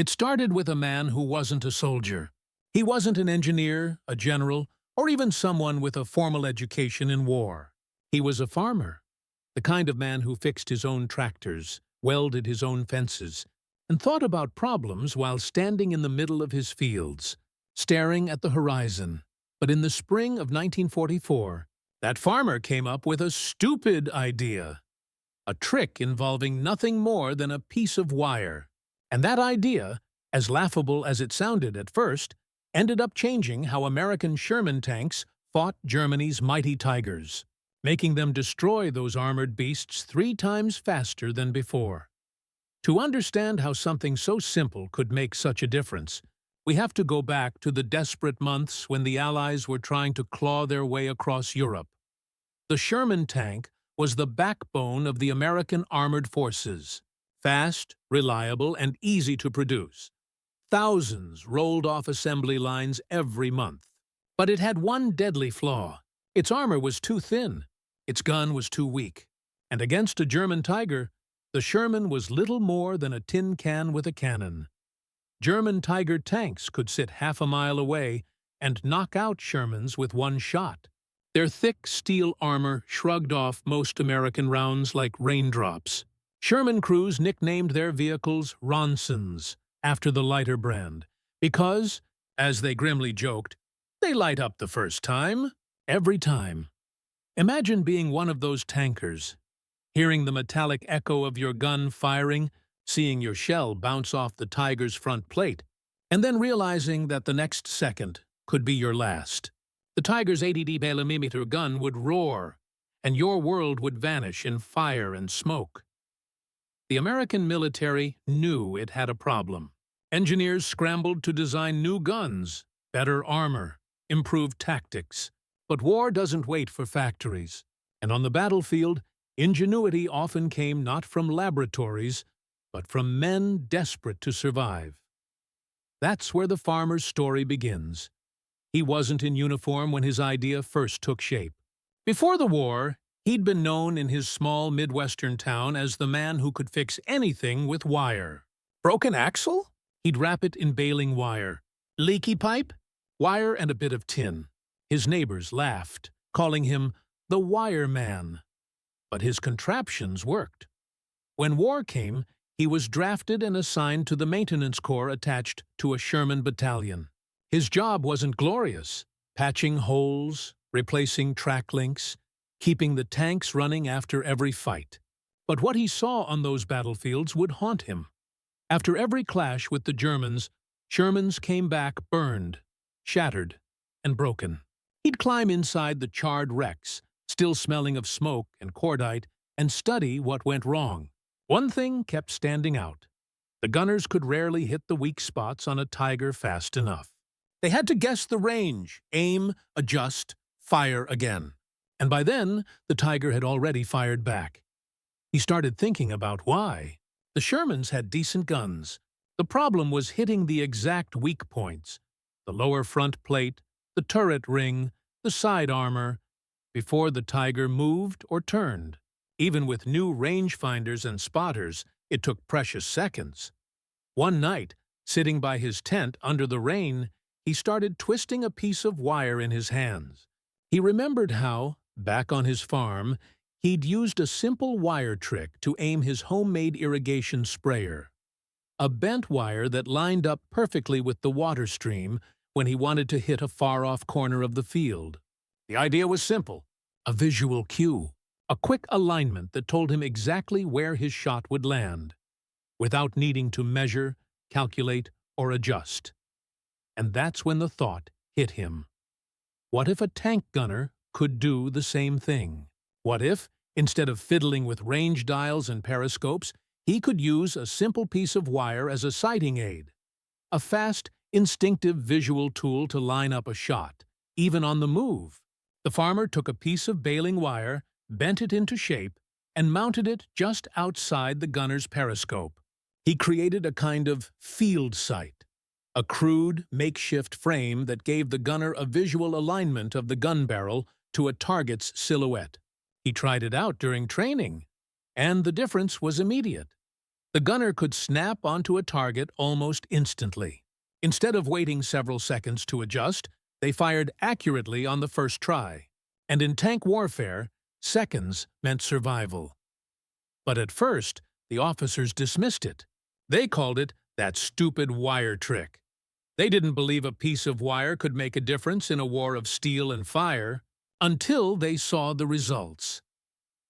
It started with a man who wasn't a soldier. He wasn't an engineer, a general, or even someone with a formal education in war. He was a farmer, the kind of man who fixed his own tractors, welded his own fences, and thought about problems while standing in the middle of his fields, staring at the horizon. But in the spring of 1944, that farmer came up with a stupid idea. A trick involving nothing more than a piece of wire. And that idea, as laughable as it sounded at first, ended up changing how American Sherman tanks fought Germany's mighty Tigers, making them destroy those armored beasts 3 times faster than before. To understand how something so simple could make such a difference, we have to go back to the desperate months when the Allies were trying to claw their way across Europe. The Sherman tank was the backbone of the American armored forces. Fast, reliable, and easy to produce. Thousands rolled off assembly lines every month. But it had one deadly flaw. Its armor was too thin. Its gun was too weak. And against a German Tiger, the Sherman was little more than a tin can with a cannon. German Tiger tanks could sit half a mile away and knock out Shermans with one shot. Their thick steel armor shrugged off most American rounds like raindrops. Sherman crews nicknamed their vehicles Ronsons, after the lighter brand, because, as they grimly joked, they light up the first time, every time. Imagine being one of those tankers, hearing the metallic echo of your gun firing, seeing your shell bounce off the Tiger's front plate, and then realizing that the next second could be your last. The Tiger's 80 mm gun would roar, and your world would vanish in fire and smoke. The American military knew it had a problem. Engineers scrambled to design new guns, better armor, improved tactics. But war doesn't wait for factories. And on the battlefield, ingenuity often came not from laboratories, but from men desperate to survive. That's where the farmer's story begins. He wasn't in uniform when his idea first took shape. Before the war, he'd been known in his small Midwestern town as the man who could fix anything with wire. Broken axle? He'd wrap it in baling wire. Leaky pipe? Wire and a bit of tin. His neighbors laughed, calling him the Wire Man. But his contraptions worked. When war came, he was drafted and assigned to the maintenance corps attached to a Sherman battalion. His job wasn't glorious, patching holes, replacing track links, keeping the tanks running after every fight. But what he saw on those battlefields would haunt him. After every clash with the Germans, Shermans came back burned, shattered, and broken. He'd climb inside the charred wrecks, still smelling of smoke and cordite, and study what went wrong. One thing kept standing out. The gunners could rarely hit the weak spots on a Tiger fast enough. They had to guess the range, aim, adjust, fire again. And by then, the Tiger had already fired back. He started thinking about why. The Shermans had decent guns. The problem was hitting the exact weak points. The lower front plate, the turret ring, the side armor, before the Tiger moved or turned. Even with new rangefinders and spotters, it took precious seconds. One night, sitting by his tent under the rain, he started twisting a piece of wire in his hands. He remembered how, back on his farm, he'd used a simple wire trick to aim his homemade irrigation sprayer. A bent wire that lined up perfectly with the water stream when he wanted to hit a far-off corner of the field. The idea was simple, a visual cue, a quick alignment that told him exactly where his shot would land, without needing to measure, calculate, or adjust. And that's when the thought hit him. What if a tank gunner could do the same thing? What if, instead of fiddling with range dials and periscopes, he could use a simple piece of wire as a sighting aid? A fast, instinctive visual tool to line up a shot, even on the move. The farmer took a piece of baling wire, bent it into shape, and mounted it just outside the gunner's periscope. He created a kind of field sight, a crude, makeshift frame that gave the gunner a visual alignment of the gun barrel to a target's silhouette. He tried it out during training, and the difference was immediate. The gunner could snap onto a target almost instantly. Instead of waiting several seconds to adjust, they fired accurately on the first try. And in tank warfare, seconds meant survival. But at first, the officers dismissed it. They called it that stupid wire trick. They didn't believe a piece of wire could make a difference in a war of steel and fire until they saw the results.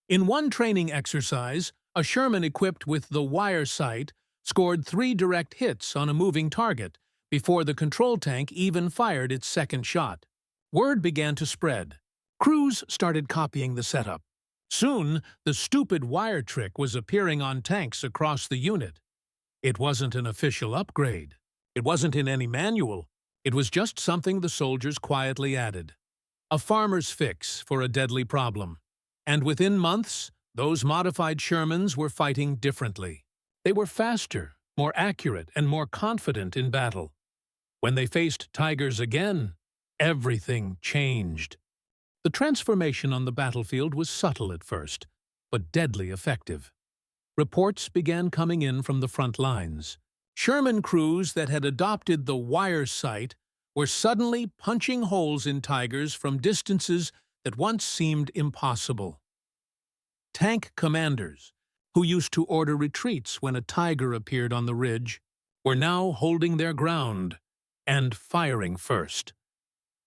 In one training exercise, a Sherman equipped with the wire sight scored 3 direct hits on a moving target before the control tank even fired its second shot. Word began to spread. Crews started copying the setup. Soon, the stupid wire trick was appearing on tanks across the unit. It wasn't an official upgrade. It wasn't in any manual. It was just something the soldiers quietly added. A farmer's fix for a deadly problem. And within months, those modified Shermans were fighting differently. They were faster, more accurate, and more confident in battle. When they faced Tigers again, everything changed. The transformation on the battlefield was subtle at first, but deadly effective. Reports began coming in from the front lines. Sherman crews that had adopted the wire sight were suddenly punching holes in Tigers from distances that once seemed impossible. Tank commanders, who used to order retreats when a Tiger appeared on the ridge, were now holding their ground and firing first.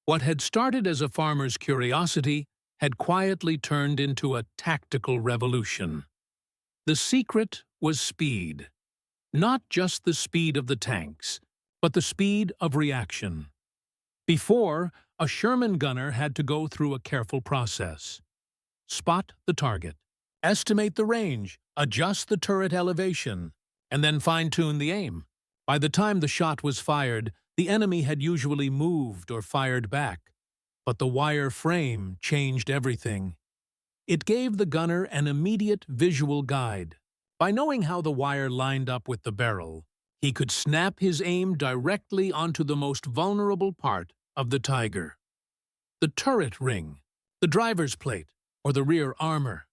What had started as a farmer's curiosity had quietly turned into a tactical revolution. The secret was speed. Not just the speed of the tanks, but the speed of reaction. Before, a Sherman gunner had to go through a careful process. Spot the target, estimate the range, adjust the turret elevation, and then fine-tune the aim. By the time the shot was fired, the enemy had usually moved or fired back. But the wire frame changed everything. It gave the gunner an immediate visual guide. By knowing how the wire lined up with the barrel, he could snap his aim directly onto the most vulnerable part of the Tiger. The turret ring, the driver's plate, or the rear armor.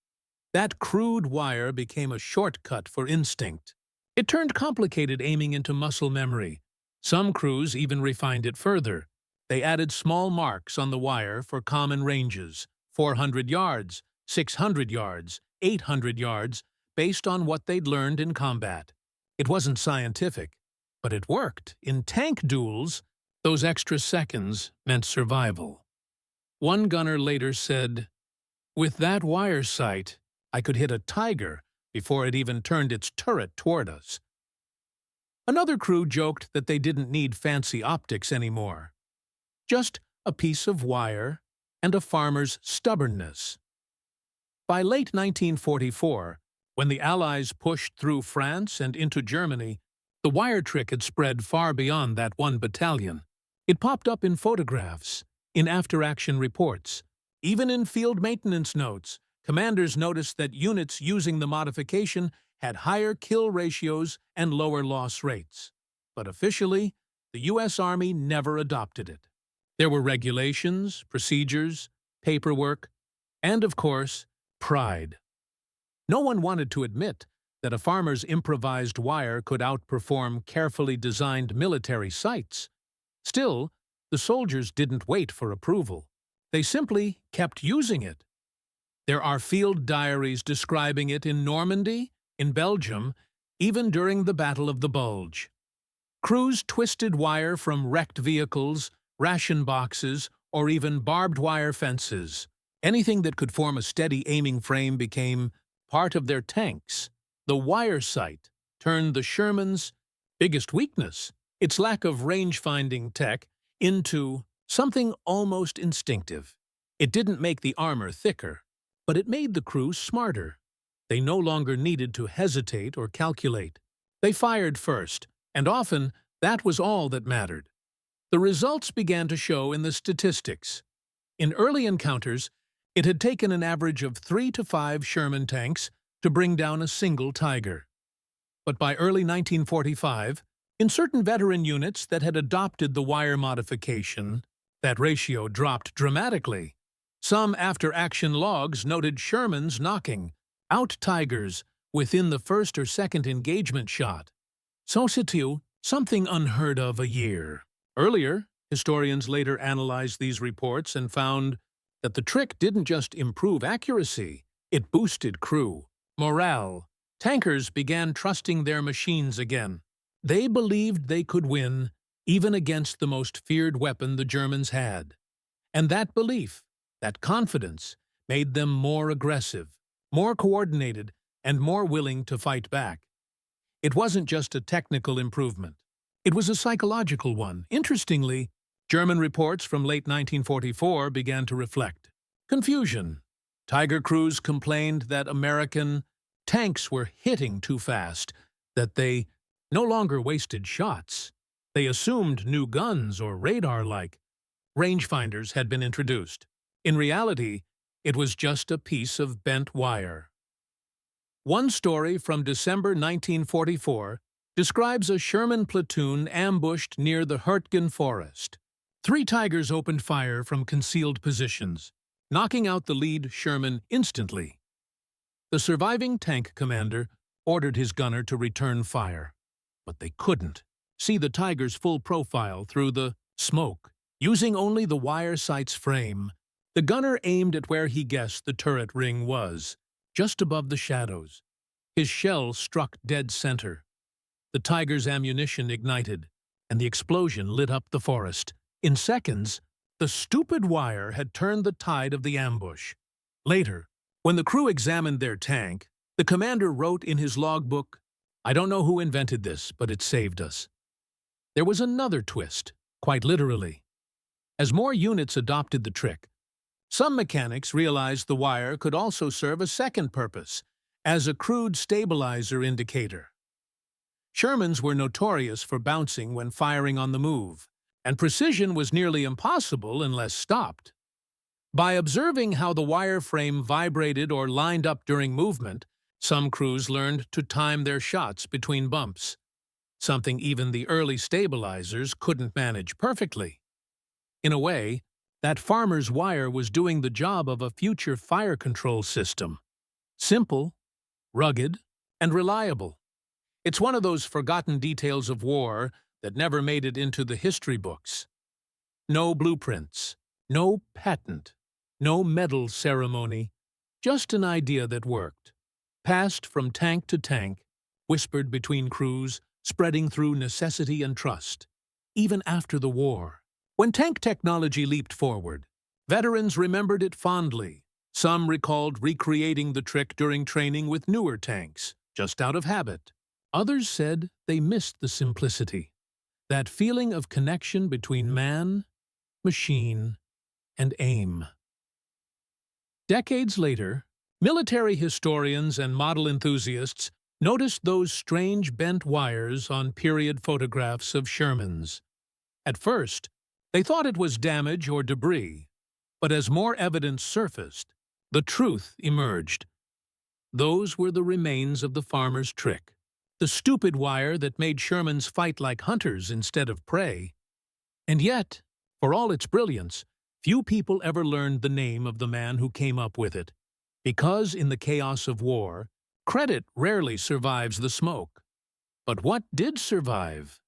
That crude wire became a shortcut for instinct. It turned complicated aiming into muscle memory. Some crews even refined it further. They added small marks on the wire for common ranges, 400 yards, 600 yards, 800 yards, based on what they'd learned in combat. It wasn't scientific, but it worked. In tank duels, those extra seconds meant survival. One gunner later said, "With that wire sight, I could hit a Tiger before it even turned its turret toward us." Another crew joked that they didn't need fancy optics anymore. Just a piece of wire and a farmer's stubbornness. By late 1944, when the Allies pushed through France and into Germany, the wire trick had spread far beyond that one battalion. It popped up in photographs, in after-action reports, even in field maintenance notes. Commanders noticed that units using the modification had higher kill ratios and lower loss rates. But officially, the U.S. Army never adopted it. There were regulations, procedures, paperwork, and, of course, pride. No one wanted to admit that a farmer's improvised wire could outperform carefully designed military sights. Still, the soldiers didn't wait for approval. They simply kept using it. There are field diaries describing it in Normandy, in Belgium, even during the Battle of the Bulge. Crews twisted wire from wrecked vehicles, ration boxes, or even barbed wire fences. Anything that could form a steady aiming frame became part of their tanks. The wire sight turned the Sherman's biggest weakness, its lack of range-finding tech, into something almost instinctive. It didn't make the armor thicker, but it made the crew smarter. They no longer needed to hesitate or calculate. They fired first, and often that was all that mattered. The results began to show in the statistics. In early encounters, it had taken an average of 3 to 5 Sherman tanks to bring down a single Tiger. But by early 1945, in certain veteran units that had adopted the wire modification, that ratio dropped dramatically. Some after-action logs noted Shermans knocking out Tigers within the first or second engagement shot. Societal, something unheard of a year. Earlier, historians later analyzed these reports and found that the trick didn't just improve accuracy, it boosted crew, morale. Tankers began trusting their machines again. They believed they could win, even against the most feared weapon the Germans had. And that belief, that confidence, made them more aggressive, more coordinated, and more willing to fight back. It wasn't just a technical improvement. It was a psychological one. Interestingly, German reports from late 1944 began to reflect confusion. Tiger crews complained that American tanks were hitting too fast, that they no longer wasted shots. They assumed new guns or radar-like rangefinders had been introduced. In reality, it was just a piece of bent wire. One story from December 1944 describes a Sherman platoon ambushed near the Hurtgen forest. 3 Tigers opened fire from concealed positions, knocking out the lead Sherman instantly. The surviving tank commander ordered his gunner to return fire, but they couldn't see the Tiger's full profile through the smoke. Using only the wire sight's frame, the gunner aimed at where he guessed the turret ring was, just above the shadows. His shell struck dead center. The Tiger's ammunition ignited, and the explosion lit up the forest. In seconds, the stupid wire had turned the tide of the ambush. Later, when the crew examined their tank, the commander wrote in his logbook, "I don't know who invented this, but it saved us." There was another twist, quite literally. As more units adopted the trick, some mechanics realized the wire could also serve a second purpose, as a crude stabilizer indicator. Shermans were notorious for bouncing when firing on the move, and precision was nearly impossible unless stopped. By observing how the wire frame vibrated or lined up during movement, some crews learned to time their shots between bumps, something even the early stabilizers couldn't manage perfectly. In a way, that farmer's wire was doing the job of a future fire control system. Simple, rugged, and reliable. It's one of those forgotten details of war that never made it into the history books. No blueprints, no patent, no medal ceremony, just an idea that worked. Passed from tank to tank, whispered between crews, spreading through necessity and trust. Even after the war, when tank technology leaped forward, veterans remembered it fondly. Some recalled recreating the trick during training with newer tanks, just out of habit. Others said they missed the simplicity, that feeling of connection between man, machine, and aim. Decades later, military historians and model enthusiasts noticed those strange bent wires on period photographs of Shermans. At first, they thought it was damage or debris, but as more evidence surfaced, the truth emerged. Those were the remains of the farmer's trick. The stupid wire that made Shermans fight like hunters instead of prey. And yet, for all its brilliance, few people ever learned the name of the man who came up with it. Because in the chaos of war, credit rarely survives the smoke. But what did survive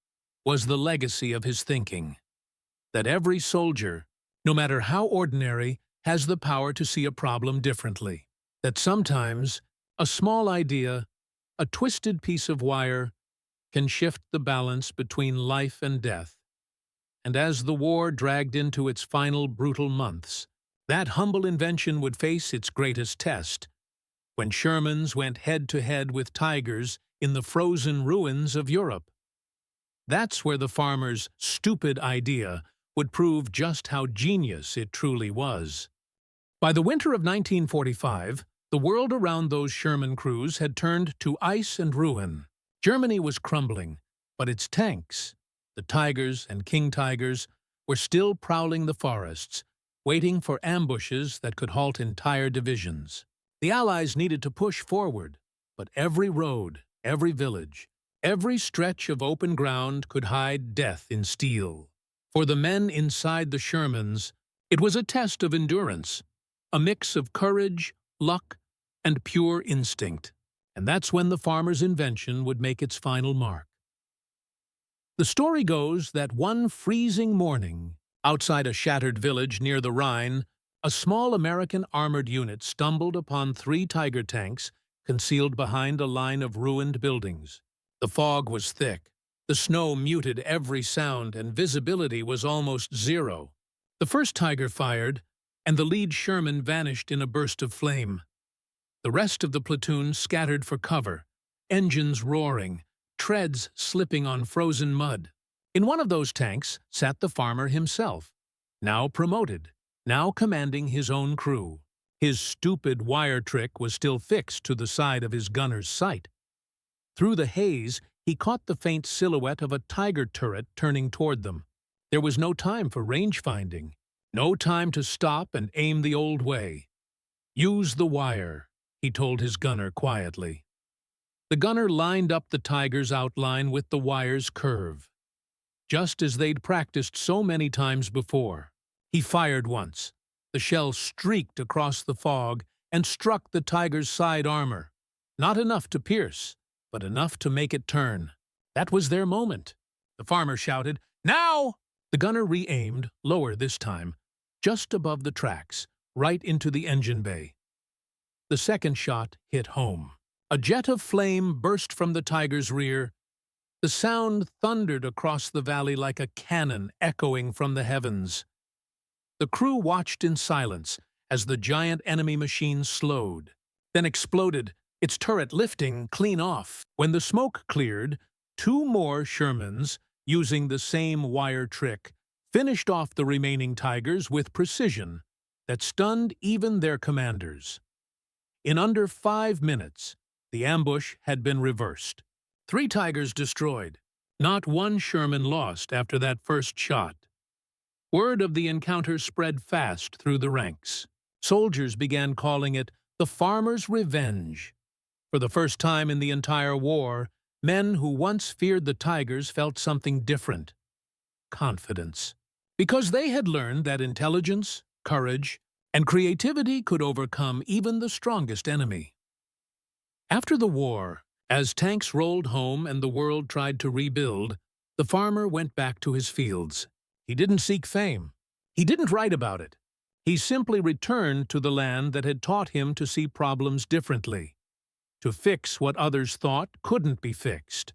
was the legacy of his thinking. That every soldier, no matter how ordinary, has the power to see a problem differently. That sometimes a small idea, a twisted piece of wire, can shift the balance between life and death. And as the war dragged into its final brutal months, that humble invention would face its greatest test, when Shermans went head-to-head with Tigers in the frozen ruins of Europe. That's where the farmer's stupid idea would prove just how genius it truly was. By the winter of 1945, the world around those Sherman crews had turned to ice and ruin. Germany was crumbling, but its tanks, the Tigers and King Tigers, were still prowling the forests, waiting for ambushes that could halt entire divisions. The Allies needed to push forward, but every road, every village, every stretch of open ground could hide death in steel. For the men inside the Shermans, it was a test of endurance, a mix of courage, luck, and pure instinct. And that's when the farmer's invention would make its final mark. The story goes that one freezing morning, outside a shattered village near the Rhine, a small American armored unit stumbled upon 3 Tiger tanks concealed behind a line of ruined buildings. The fog was thick. The snow muted every sound, and visibility was almost zero. The first Tiger fired, and the lead Sherman vanished in a burst of flame. The rest of the platoon scattered for cover, engines roaring, treads slipping on frozen mud. In one of those tanks sat the farmer himself, now promoted, now commanding his own crew. His stupid wire trick was still fixed to the side of his gunner's sight. Through the haze, he caught the faint silhouette of a Tiger turret turning toward them. There was no time for range-finding, no time to stop and aim the old way. "Use the wire," he told his gunner quietly. The gunner lined up the Tiger's outline with the wire's curve, just as they'd practiced so many times before. He fired once. The shell streaked across the fog and struck the Tiger's side armor. Not enough to pierce, but enough to make it turn. That was their moment. The farmer shouted, "Now!" The gunner re-aimed, lower this time, just above the tracks, right into the engine bay. The second shot hit home. A jet of flame burst from the Tiger's rear. The sound thundered across the valley like a cannon echoing from the heavens. The crew watched in silence as the giant enemy machine slowed, then exploded, its turret lifting clean off. When the smoke cleared, 2 more Shermans, using the same wire trick, finished off the remaining Tigers with precision that stunned even their commanders. In under 5 minutes, the ambush had been reversed. 3 Tigers destroyed. Not one Sherman lost after that first shot. Word of the encounter spread fast through the ranks. Soldiers began calling it the farmer's revenge. For the first time in the entire war, men who once feared the Tigers felt something different: confidence. Because they had learned that intelligence, courage, and creativity could overcome even the strongest enemy. After the war, as tanks rolled home and the world tried to rebuild, the farmer went back to his fields. He didn't seek fame. He didn't write about it. He simply returned to the land that had taught him to see problems differently, to fix what others thought couldn't be fixed.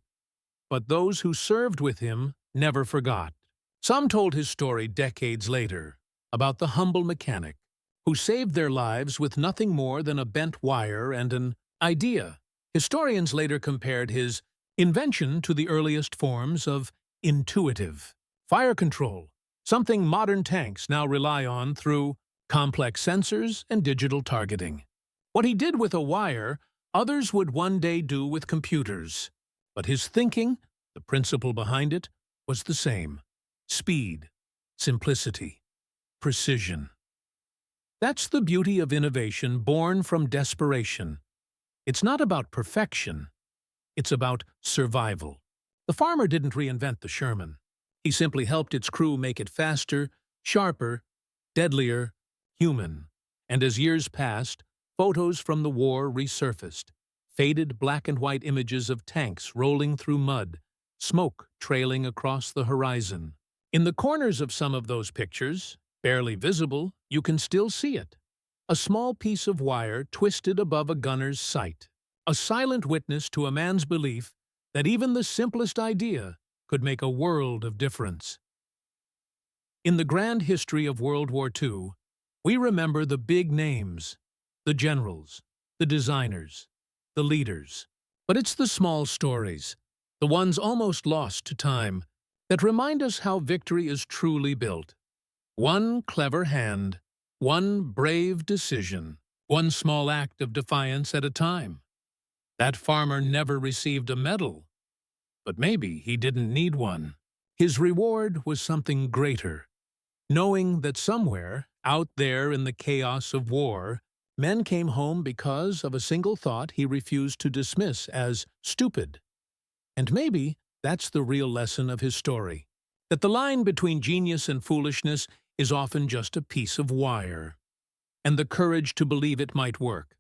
But those who served with him never forgot. Some told his story decades later, about the humble mechanic who saved their lives with nothing more than a bent wire and an idea. Historians later compared his invention to the earliest forms of intuitive fire control, something modern tanks now rely on through complex sensors and digital targeting. What he did with a wire, others would one day do with computers. But his thinking, the principle behind it, was the same: speed, simplicity, precision. That's the beauty of innovation born from desperation. It's not about perfection. It's about survival. The farmer didn't reinvent the Sherman. He simply helped its crew make it faster, sharper, deadlier, human. And as years passed, photos from the war resurfaced. Faded black and white images of tanks rolling through mud, smoke trailing across the horizon. In the corners of some of those pictures, barely visible, you can still see it. A small piece of wire twisted above a gunner's sight. A silent witness to a man's belief that even the simplest idea could make a world of difference. In the grand history of World War II, we remember the big names, the generals, the designers, the leaders. But it's the small stories, the ones almost lost to time, that remind us how victory is truly built. One clever hand, one brave decision, one small act of defiance at a time. That farmer never received a medal, but maybe he didn't need one. His reward was something greater, knowing that somewhere, out there in the chaos of war, men came home because of a single thought he refused to dismiss as stupid. And maybe that's the real lesson of his story, that the line between genius and foolishness is often just a piece of wire, and the courage to believe it might work,